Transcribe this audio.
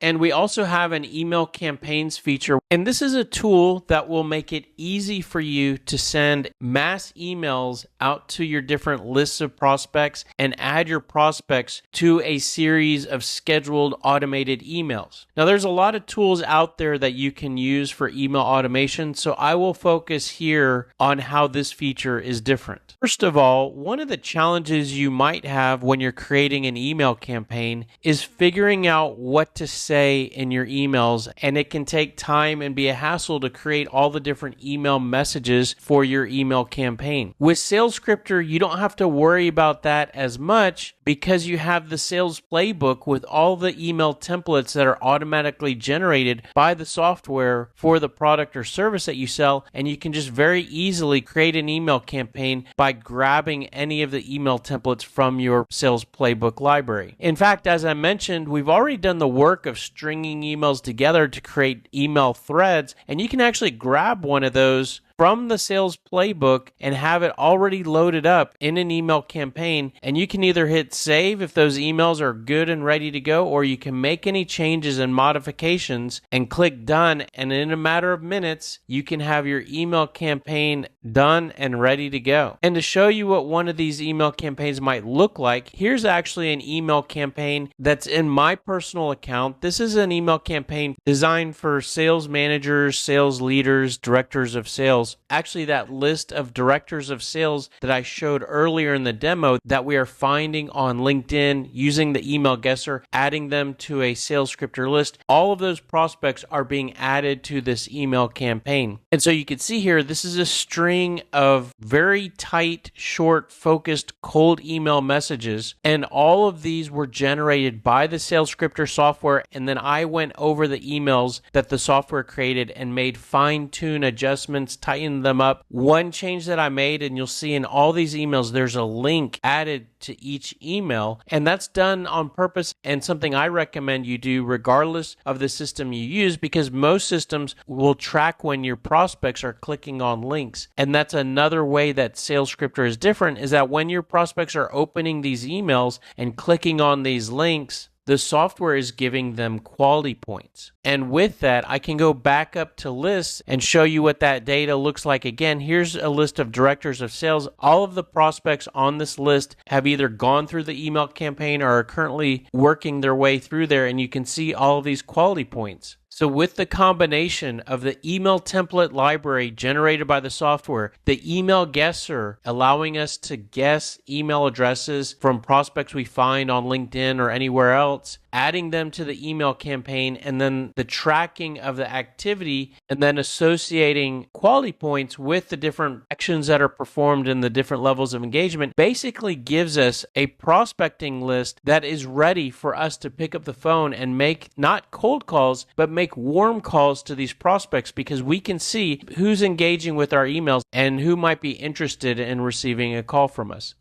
And we also have an email campaigns feature. And this is a tool that will make it easy for you to send mass emails out to your different lists of prospects and add your prospects to a series of scheduled automated emails. Now, there's a lot of tools out there that you can use for email automation, so I will focus here on how this feature is different. First of all, one of the challenges you might have when you're creating an email campaign is figuring out what to say in your emails, and it can take time and be a hassle to create all the different email messages for your email campaign. With SalesScripter, you don't have to worry about that as much because you have the sales playbook with all the email templates that are automatically generated by the software for the product or service that you sell, and you can just very easily create an email campaign by grabbing any of the email templates from your sales playbook library. In fact, as I mentioned, we've already done the work of stringing emails together to create email threads, and you can actually grab one of those from the sales playbook and have it already loaded up in an email campaign. And you can either hit save if those emails are good and ready to go, or you can make any changes and modifications and click done. And in a matter of minutes, you can have your email campaign done and ready to go. And to show you what one of these email campaigns might look like, here's actually an email campaign that's in my personal account. This is an email campaign designed for sales managers, sales leaders, directors of sales. Actually, that list of directors of sales that I showed earlier in the demo that we are finding on LinkedIn using the email guesser, adding them to a SalesScripter list, all of those prospects are being added to this email campaign. And so you can see here, this is a string of very tight, short, focused, cold email messages. And all of these were generated by the SalesScripter software. And then I went over the emails that the software created and made fine-tune adjustments, tighten them up. One change that I made, and you'll see in all these emails, there's a link added to each email, and that's done on purpose and something I recommend you do regardless of the system you use, because most systems will track when your prospects are clicking on links. And that's another way that SalesScripter is different, is that when your prospects are opening these emails and clicking on these links, the software is giving them quality points. And with that, I can go back up to lists and show you what that data looks like. Again, here's a list of directors of sales. All of the prospects on this list have either gone through the email campaign or are currently working their way through there, and you can see all of these quality points. So with the combination of the email template library generated by the software, the email guesser allowing us to guess email addresses from prospects we find on LinkedIn or anywhere else, adding them to the email campaign, and then the tracking of the activity, and then associating quality points with the different actions that are performed in the different levels of engagement, basically gives us a prospecting list that is ready for us to pick up the phone and make not cold calls, but make warm calls to these prospects, because we can see who's engaging with our emails and who might be interested in receiving a call from us.